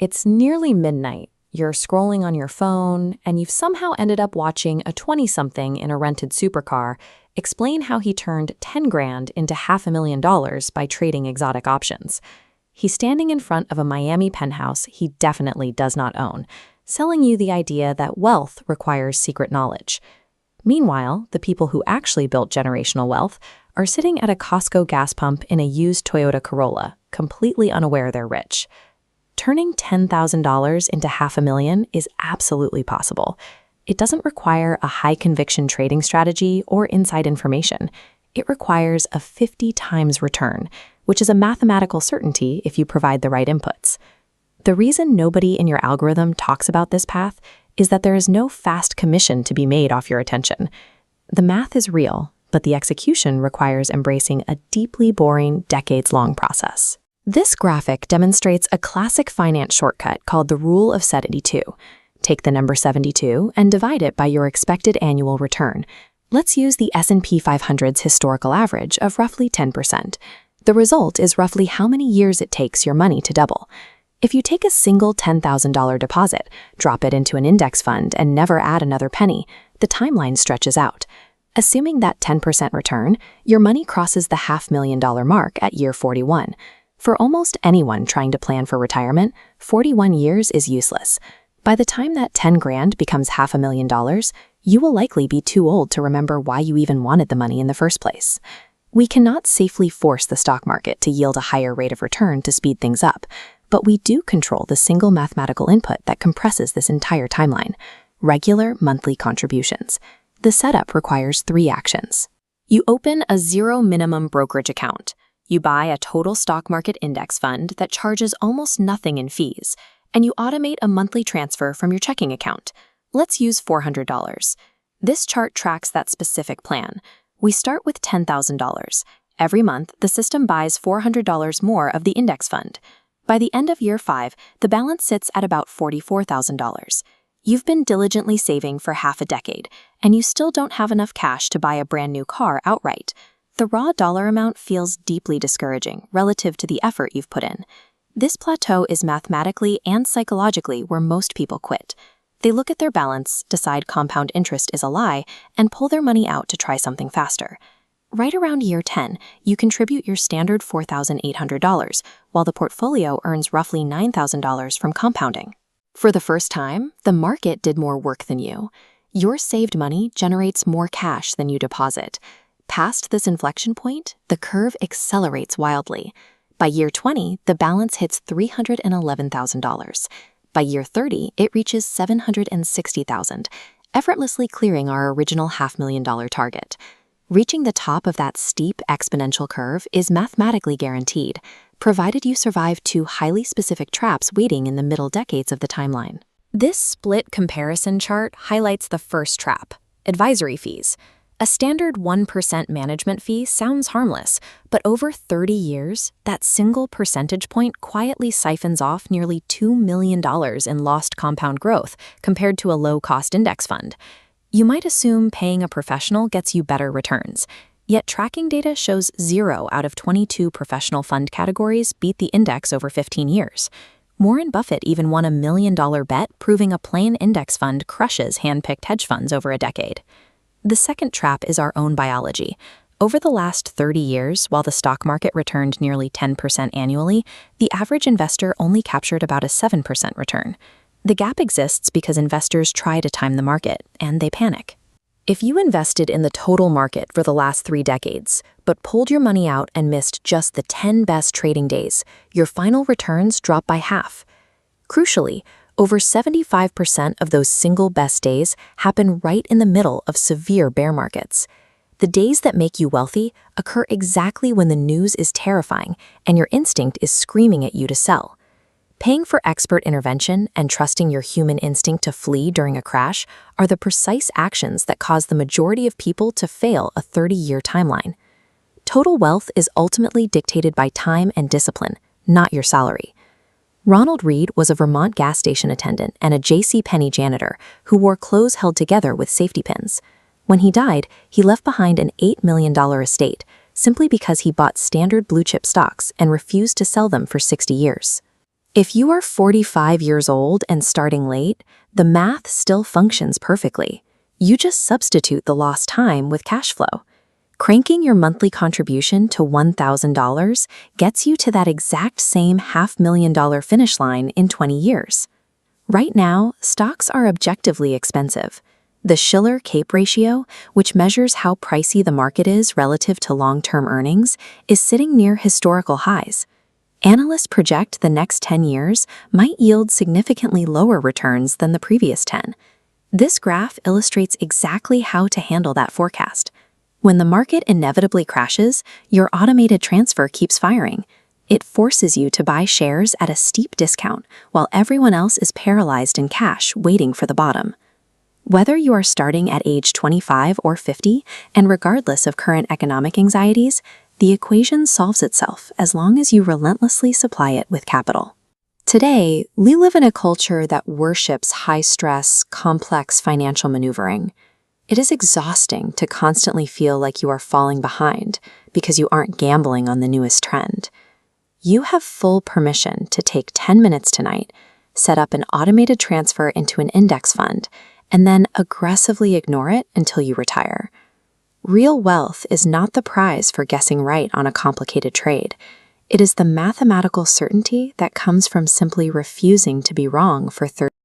It's nearly midnight. You're scrolling on your phone, and you've somehow ended up watching a 20-something in a rented supercar explain how he turned 10 grand into $500,000 by trading exotic options. He's standing in front of a Miami penthouse he definitely does not own, selling you the idea that wealth requires secret knowledge. Meanwhile, the people who actually built generational wealth are sitting at a Costco gas pump in a used Toyota Corolla, completely unaware they're rich. Turning $10,000 into $500,000 is absolutely possible. It doesn't require a high-conviction trading strategy or inside information. It requires a 50 times return, which is a mathematical certainty if you provide the right inputs. The reason nobody in your algorithm talks about this path is that there is no fast commission to be made off your attention. The math is real, but the execution requires embracing a deeply boring, decades-long process. This graphic demonstrates a classic finance shortcut called the Rule of 72. Take the number 72 and divide it by your expected annual return. Let's use the S&P 500's historical average of roughly 10%. The result is roughly how many years it takes your money to double. If you take a single $10,000 deposit, drop it into an index fund, and never add another penny, the timeline stretches out. Assuming that 10% return, your money crosses the $500,000 mark at year 41. For almost anyone trying to plan for retirement, 41 years is useless. By the time that 10 grand becomes $500,000, you will likely be too old to remember why you even wanted the money in the first place. We cannot safely force the stock market to yield a higher rate of return to speed things up, but we do control the single mathematical input that compresses this entire timeline: regular monthly contributions. The setup requires 3 actions. You open a zero minimum brokerage account. You buy a total stock market index fund that charges almost nothing in fees, and you automate a monthly transfer from your checking account. Let's use $400. This chart tracks that specific plan. We start with $10,000. Every month, the system buys $400 more of the index fund. By the end of year 5, the balance sits at about $44,000. You've been diligently saving for half a decade, and you still don't have enough cash to buy a brand new car outright. The raw dollar amount feels deeply discouraging relative to the effort you've put in. This plateau is mathematically and psychologically where most people quit. They look at their balance, decide compound interest is a lie, and pull their money out to try something faster. Right around year 10, you contribute your standard $4,800, while the portfolio earns roughly $9,000 from compounding. For the first time, the market did more work than you. Your saved money generates more cash than you deposit. Past this inflection point, the curve accelerates wildly. By year 20, the balance hits $311,000. By year 30, it reaches $760,000, effortlessly clearing our original $500,000 target. Reaching the top of that steep exponential curve is mathematically guaranteed, provided you survive 2 highly specific traps waiting in the middle decades of the timeline. This split comparison chart highlights the first trap: advisory fees. A standard 1% management fee sounds harmless, but over 30 years, that single percentage point quietly siphons off nearly $2 million in lost compound growth compared to a low-cost index fund. You might assume paying a professional gets you better returns, yet tracking data shows 0 out of 22 professional fund categories beat the index over 15 years. Warren Buffett even won $1 million bet, proving a plain index fund crushes hand-picked hedge funds over a decade. The second trap is our own biology. Over the last 30 years, while the stock market returned nearly 10% annually, the average investor only captured about a 7% return. The gap exists because investors try to time the market, and they panic. If you invested in the total market for the last 3 decades, but pulled your money out and missed just the 10 best trading days, your final returns drop by half. Crucially, over 75% of those single best days happen right in the middle of severe bear markets. The days that make you wealthy occur exactly when the news is terrifying and your instinct is screaming at you to sell. Paying for expert intervention and trusting your human instinct to flee during a crash are the precise actions that cause the majority of people to fail a 30-year timeline. Total wealth is ultimately dictated by time and discipline, not your salary. Ronald Read was a Vermont gas station attendant and a JCPenney janitor who wore clothes held together with safety pins. When he died, he left behind an $8 million estate simply because he bought standard blue-chip stocks and refused to sell them for 60 years. If you are 45 years old and starting late, the math still functions perfectly. You just substitute the lost time with cash flow. Cranking your monthly contribution to $1,000 gets you to that exact same $500,000 finish line in 20 years. Right now, stocks are objectively expensive. The Shiller-Cape ratio, which measures how pricey the market is relative to long-term earnings, is sitting near historical highs. Analysts project the next 10 years might yield significantly lower returns than the previous 10. This graph illustrates exactly how to handle that forecast. When the market inevitably crashes, your automated transfer keeps firing. It forces you to buy shares at a steep discount while everyone else is paralyzed in cash waiting for the bottom. Whether you are starting at age 25 or 50, and regardless of current economic anxieties, the equation solves itself as long as you relentlessly supply it with capital. Today, we live in a culture that worships high-stress, complex financial maneuvering. It is exhausting to constantly feel like you are falling behind because you aren't gambling on the newest trend. You have full permission to take 10 minutes tonight, set up an automated transfer into an index fund, and then aggressively ignore it until you retire. Real wealth is not the prize for guessing right on a complicated trade. It is the mathematical certainty that comes from simply refusing to be wrong for 30